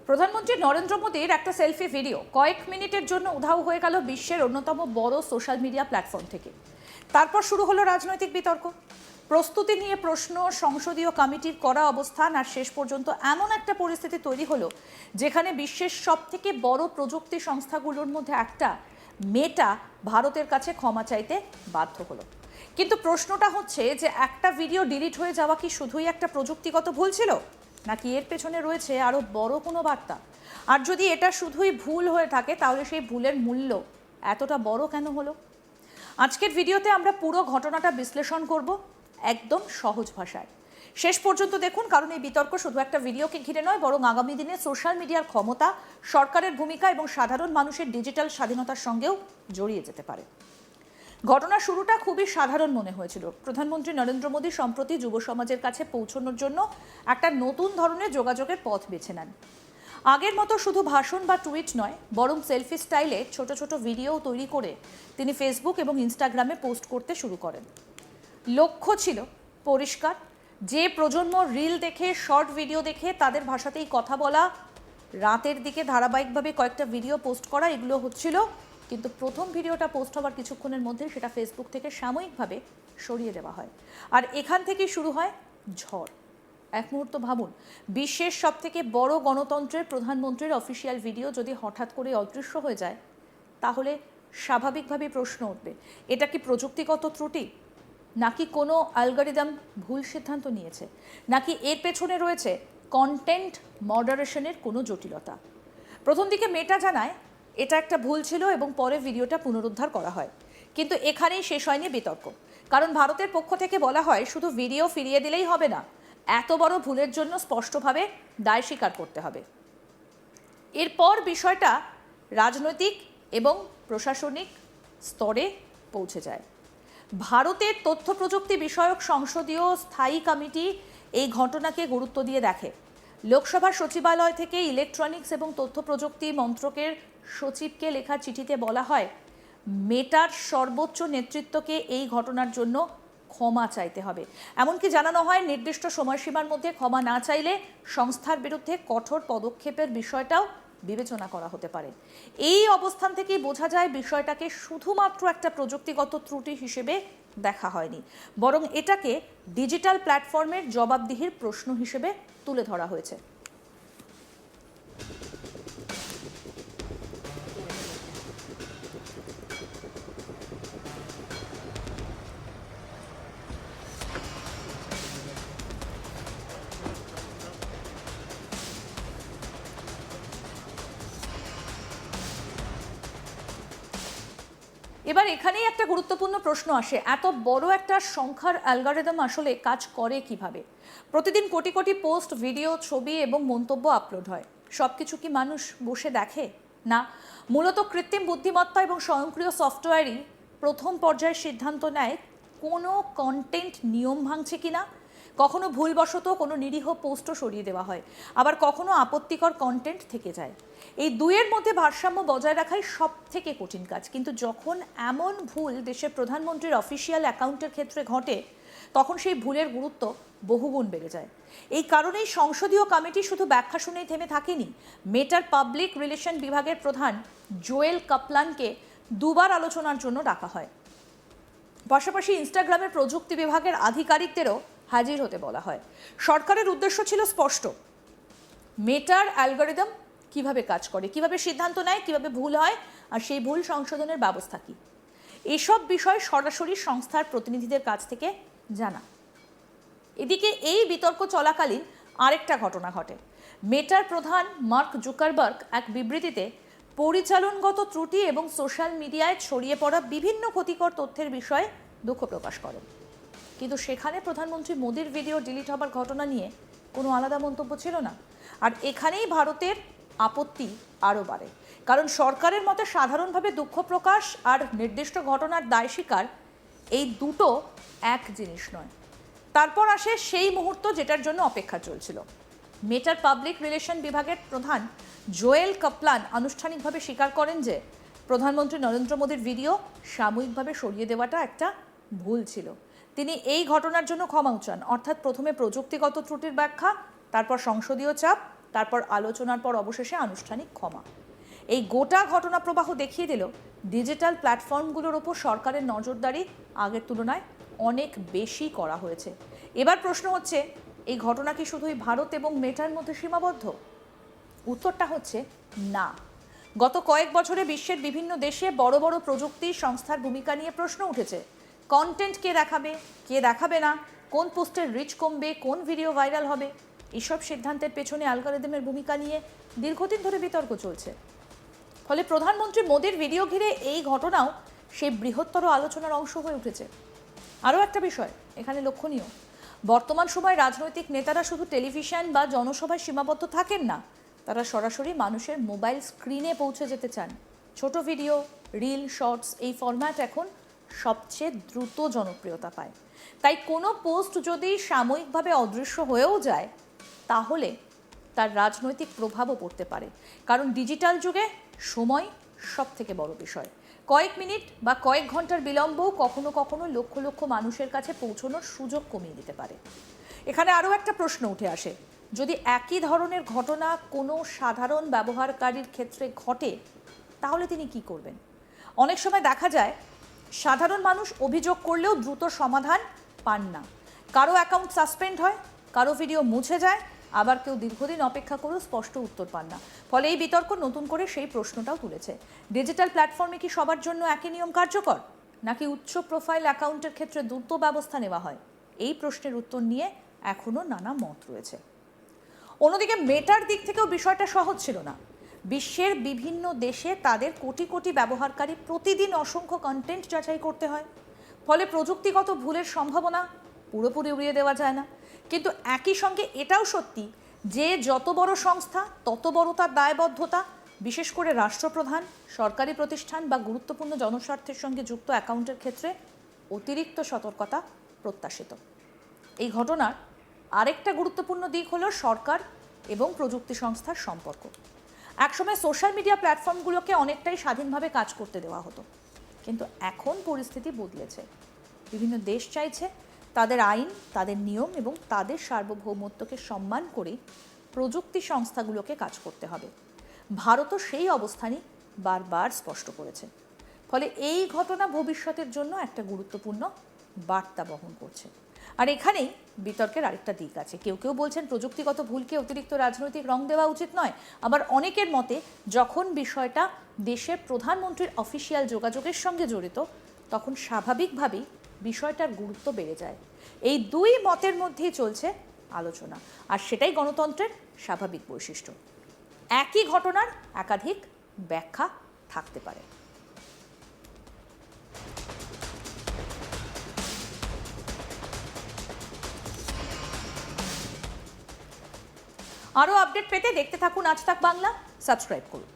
প্রধানমন্ত্রী নরেন্দ্র মোদীর একটা সেলফি ভিডিও কয়েক মিনিটের জন্য উধাও হয়ে গেল বিশ্বের অন্যতম বড় সোশ্যাল মিডিয়া প্ল্যাটফর্ম থেকে। তারপর শুরু হলো রাজনৈতিক বিতর্ক, প্রস্তুতি নিয়ে প্রশ্ন, সংসদীয় কমিটির করা অবস্থান, আর শেষ পর্যন্ত এমন একটা পরিস্থিতি তৈরি হলো যেখানে বিশ্বের সবথেকে বড় প্রযুক্তি সংস্থাগুলোর মধ্যে একটা মেটা ভারতের কাছে ক্ষমা চাইতে বাধ্য হলো। কিন্তু প্রশ্নটা হচ্ছে যে একটা ভিডিও ডিলিট হয়ে যাওয়া কি শুধুই একটা প্রযুক্তিগত ভুল ছিল, নাকি এর পেছনে রয়েছে আরও বড় কোনো বার্তা? আর যদি এটা শুধুই ভুল হয়ে থাকে তাহলে সেই ভুলের মূল্য এতটা বড় কেন হলো? আজকের ভিডিওতে আমরা পুরো ঘটনাটা বিশ্লেষণ করব একদম সহজ ভাষায়। শেষ পর্যন্ত দেখুন, কারণ এই বিতর্ক শুধু একটা ভিডিওকে ঘিরে নয়, বরং আগামী দিনে সোশ্যাল মিডিয়ার ক্ষমতা, সরকারের ভূমিকা এবং সাধারণ মানুষের ডিজিটাল স্বাধীনতার সঙ্গেও জড়িয়ে যেতে পারে। ঘটনার শুরুটা খুবই সাধারণ মনে হয়েছিল। প্রধানমন্ত্রী নরেন্দ্র মোদী সম্প্রতি যুব সমাজের কাছে পৌঁছানোর জন্য একটা নতুন ধরনের যোগাযোগের পথ বেছে নেন। আগের মতো শুধু ভাষণ বা টুইট নয়, বরং সেলফি স্টাইলে ছোট ছোট ভিডিও তৈরি করে তিনি ফেসবুক এবং ইনস্টাগ্রামে পোস্ট করতে শুরু করেন। লক্ষ্য ছিল পরিষ্কার, যে প্রজন্ম রিল দেখে, শর্ট ভিডিও দেখে তাদের ভাষাতেই কথা বলা, রাতের দিকে ধারাবাহিকভাবে কয়েকটা ভিডিও পোস্ট করা, এগুলো হচ্ছিল। কিন্তু প্রথম ভিডিওটা পোস্ট হওয়ার কিছুক্ষণের মধ্যে সেটা ফেসবুক থেকে সাময়িকভাবে সরিয়ে দেওয়া হয়। আর এখান থেকেই শুরু হয় ঝড়। এক মুহূর্ত ভাবুন, বিশ্বের সবথেকে বড় গণতন্ত্রের প্রধানমন্ত্রীর অফিসিয়াল ভিডিও যদি হঠাৎ করে অদৃশ্য হয়ে যায়, তাহলে স্বাভাবিকভাবে প্রশ্ন উঠবে, এটা কি প্রযুক্তিগত ত্রুটি, নাকি কোনো অ্যালগরিদম ভুল সিদ্ধান্ত নিয়েছে, নাকি এর পেছনে রয়েছে কন্টেন্ট মডারেশনের কোনো জটিলতা? প্রথম দিকে মেটা জানায় এটা একটা ভুল ছিল এবং পরে ভিডিওটা পুনরুদ্ধার করা হয়। কিন্তু এখানেই শেষ হয়নি বিতর্ক, কারণ ভারতের পক্ষ থেকে বলা হয় শুধু ভিডিও ফিরিয়ে দিলেই হবে না, এত বড় ভুলের জন্য স্পষ্টভাবে দায় স্বীকার করতে হবে। এরপর বিষয়টা রাজনৈতিক এবং প্রশাসনিক স্তরে পৌঁছে যায়। ভারতের তথ্য প্রযুক্তি বিষয়ক সংসদীয় স্থায়ী কমিটি এই ঘটনাকে গুরুত্ব দিয়ে দেখে। লোকসভার সচিবালয় থেকে ইলেকট্রনিক্স এবং তথ্য প্রযুক্তি মন্ত্রকের সচিবকে লেখা চিঠিতে বলা হয়, মেটার সর্বোচ্চ নেতৃত্বকে এই ঘটনার জন্য ক্ষমা চাইতে হবে। এমনকি জানানো হয় নির্দিষ্ট সময়সীমার মধ্যে ক্ষমা না চাইলে সংস্থার বিরুদ্ধে কঠোর পদক্ষেপের বিষয়টাও বিবেচনা করা হতে পারে। এই অবস্থান থেকেই বোঝা যায় বিষয়টাকে শুধুমাত্র একটা প্রযুক্তিগত ত্রুটি হিসেবে দেখা হয়নি, বরং এটাকে ডিজিটাল প্ল্যাটফর্মের জবাবদিহির প্রশ্ন হিসেবে তুলে ধরা হয়েছে। এবার এখানেই একটা গুরুত্বপূর্ণ প্রশ্ন আসে, এত বড় একটা সংখ্যার অ্যালগরিদম আসলে কাজ করে কিভাবে? প্রতিদিন কোটি কোটি পোস্ট, ভিডিও, ছবি এবং মন্তব্য আপলোড হয়। সব কিছু কি মানুষ বসে দেখে? না, মূলত কৃত্রিম বুদ্ধিমত্তা এবং স্বয়ংক্রিয় সফটওয়্যারই প্রথম পর্যায়ের সিদ্ধান্ত নেয় কোনো কন্টেন্ট নিয়ম ভাঙছে কিনা। কখনো ভুলবশত কোনো নিরীহ পোস্টও সরিয়ে দেওয়া হয়, আবার কখনো আপত্তিকর কন্টেন্ট থেকে যায়। এই দুইয়ের মধ্যে ভারসাম্য বজায় রাখাই সব থেকে কঠিন কাজ। কিন্তু যখন এমন ভুল দেশের প্রধানমন্ত্রীর অফিসিয়াল অ্যাকাউন্টের ক্ষেত্রে ঘটে, তখন সেই ভুলের গুরুত্ব বহুগুণ বেড়ে যায়। এই কারণেই সংসদীয় কমিটি শুধু ব্যাখ্যা শুনেই থেমে থাকেনি। মেটার পাবলিক রিলেশন বিভাগের প্রধান জোয়েল কাপলানকে দুবার আলোচনার জন্য ডাকা হয়। পাশাপাশি ইনস্টাগ্রামের প্রযুক্তি বিভাগের আধিকারিকদেরও হাজির হতে বলা হয়। সরকারের উদ্দেশ্য ছিল স্পষ্ট, মেটার অ্যালগরিদম কিভাবে কাজ করে, কিভাবে সিদ্ধান্ত নেয়, কিভাবে ভুল হয়, আর সেই ভুল সংশোধনের ব্যবস্থা কী, এসব বিষয় সরাসরি সংস্থার প্রতিনিধিদের কাছ থেকে জানা। এদিকে এই বিতর্ক চলাকালীন আরেকটা ঘটনা ঘটে। মেটার প্রধান মার্ক জুকারবার্গ এক বিবৃতিতে পরিচালনগত ত্রুটি এবং সোশ্যাল মিডিয়ায় ছড়িয়ে পড়া বিভিন্ন ক্ষতিকর তথ্যের বিষয়ে দুঃখ প্রকাশ করেন। কিন্তু সেখানে প্রধানমন্ত্রী মোদীর ভিডিও ডিলিট হবার ঘটনা নিয়ে কোনো আলাদা মন্তব্য ছিল না। আর এখানেই ভারতের আপত্তি আরও বাড়ে, কারণ সরকারের মতে সাধারণভাবে দুঃখ প্রকাশ আর নির্দিষ্ট ঘটনার দায় স্বীকার এই দুটো এক জিনিস নয়। তারপর আসে সেই মুহূর্ত যেটার জন্য অপেক্ষা চলছিল। মেটার পাবলিক রিলেশন বিভাগের প্রধান জোয়েল কাপলান আনুষ্ঠানিকভাবে স্বীকার করেন যে প্রধানমন্ত্রী নরেন্দ্র মোদীর ভিডিও সাময়িকভাবে সরিয়ে দেওয়াটা একটা ভুল ছিল। তিনি এই ঘটনার জন্য ক্ষমা চান, অর্থাৎ প্রথমে প্রযুক্তিগত ত্রুটির ব্যাখ্যা, তারপর সংসদীয় চাপ, তারপর আলোচনার পর অবশেষে আনুষ্ঠানিক ক্ষমা। এই গোটা ঘটনা প্রবাহ দেখিয়ে দিল ডিজিটাল প্ল্যাটফর্মগুলোর ওপর সরকারের নজরদারি আগের তুলনায় অনেক বেশি করা হয়েছে। এবার প্রশ্ন হচ্ছে, এই ঘটনা কি শুধুই ভারত এবং মেটার মধ্যে সীমাবদ্ধ? উত্তরটা হচ্ছে না। গত কয়েক বছরে বিশ্বের বিভিন্ন দেশে বড় বড় প্রযুক্তি সংস্থার ভূমিকা নিয়ে প্রশ্ন উঠেছে। কন্টেন্ট কে দেখাবে, কে দেখাবে না, কোন পোস্টের রিচ কমবে, কোন ভিডিও ভাইরাল হবে, এসব সিদ্ধান্তের পেছনে অ্যালগরিদমের ভূমিকা নিয়ে দীর্ঘদিন ধরে বিতর্ক চলছে। ফলে প্রধানমন্ত্রী মোদির ভিডিও ঘিরে এই ঘটনাও সেই বৃহত্তর আলোচনার অংশ হয়ে উঠেছে। আরও একটা বিষয় এখানে লক্ষণীয়, বর্তমান সময়ে রাজনৈতিক নেতারা শুধু টেলিভিশন বা জনসভায় সীমাবদ্ধ থাকেন না, তারা সরাসরি মানুষের মোবাইল স্ক্রিনে পৌঁছে যেতে চান। ছোট ভিডিও, রিল, শর্টস এই ফরম্যাট এখন সবচেয়ে দ্রুত জনপ্রিয়তা পায়। তাই কোনো পোস্ট যদি সাময়িকভাবে অদৃশ্য হয়েও যায়, তাহলে তার রাজনৈতিক প্রভাবও পড়তে পারে। কারণ ডিজিটাল যুগে সময় সব থেকে বড় বিষয়। কয়েক মিনিট বা কয়েক ঘন্টার বিলম্বও কখনো কখনো লক্ষ লক্ষ মানুষের কাছে পৌঁছানোর সুযোগ কমিয়ে দিতে পারে। এখানে আরও একটা প্রশ্ন উঠে আসে, যদি একই ধরনের ঘটনা কোনো সাধারণ ব্যবহারকারীর ক্ষেত্রে ঘটে, তাহলে তিনি কি করবেন? অনেক সময় দেখা যায় সাধারণ মানুষ অভিযোগ করলেও দ্রুত সমাধান পান না। কারো অ্যাকাউন্ট সাসপেন্ড হয়, কারো ভিডিও মুছে যায়, আবার কেউ দীর্ঘদিন অপেক্ষা করেও স্পষ্ট উত্তর পান না। ফলে এই বিতর্ক নতুন করে সেই প্রশ্নটাও তুলেছে, ডিজিটাল প্ল্যাটফর্মে কি সবার জন্য একই নিয়ম কার্যকর, নাকি উচ্চ প্রোফাইল অ্যাকাউন্টের ক্ষেত্রে দ্রুত ব্যবস্থা নেওয়া হয়? এই প্রশ্নের উত্তর নিয়ে এখনও নানা মত রয়েছে। অন্যদিকে মেটার দিক থেকেও বিষয়টা সহজ ছিল না। বিশ্বের বিভিন্ন দেশে তাদের কোটি কোটি ব্যবহারকারী প্রতিদিন অসংখ্য কন্টেন্ট যাচাই করতে হয়। ফলে প্রযুক্তিগত ভুলের সম্ভাবনা পুরোপুরি উড়িয়ে দেওয়া যায় না। কিন্তু একই সঙ্গে এটাও সত্যি যে যত বড় সংস্থা তত বড় তার দায়বদ্ধতা, বিশেষ করে রাষ্ট্রপ্রধান, সরকারি প্রতিষ্ঠান বা গুরুত্বপূর্ণ জনস্বার্থের সঙ্গে যুক্ত অ্যাকাউন্টের ক্ষেত্রে অতিরিক্ত সতর্কতা প্রত্যাশিত। এই ঘটনার আরেকটা গুরুত্বপূর্ণ দিক হলো সরকার এবং প্রযুক্তি সংস্থার সম্পর্ক। একসময় সোশ্যাল মিডিয়া প্ল্যাটফর্মগুলোকে অনেকটাই স্বাধীনভাবে কাজ করতে দেওয়া হতো, কিন্তু এখন পরিস্থিতি বদলেছে। বিভিন্ন দেশ চাইছে তাদের আইন, তাদের নিয়ম এবং তাদের সার্বভৌমত্বকে সম্মান করে প্রযুক্তি সংস্থাগুলোকে কাজ করতে হবে। ভারতও সেই অবস্থানই বারবার স্পষ্ট করেছে। ফলে এই ঘটনা ভবিষ্যতের জন্য একটা গুরুত্বপূর্ণ বার্তা বহন করছে। আর এখানেই বিতর্কের আরেকটা দিক আছে। কেউ কেউ বলছেন প্রযুক্তিগত ভুলকে অতিরিক্ত রাজনৈতিক রং দেওয়া উচিত নয়। আবার অনেকের মতে যখন বিষয়টা দেশের প্রধানমন্ত্রীর অফিসিয়াল যোগাযোগের সঙ্গে জড়িত, তখন স্বাভাবিকভাবেই বিষয়টার গুরুত্ব বেড়ে যায়। এই দুই মতের মধ্যেই চলছে আলোচনা, আর সেটাই গণতন্ত্রের স্বাভাবিক বৈশিষ্ট্য। একই ঘটনার একাধিক ব্যাখ্যা থাকতে পারে। আরও আপডেট পেতে দেখতে থাকুন আজ তাক বাংলা, সাবস্ক্রাইব করুন।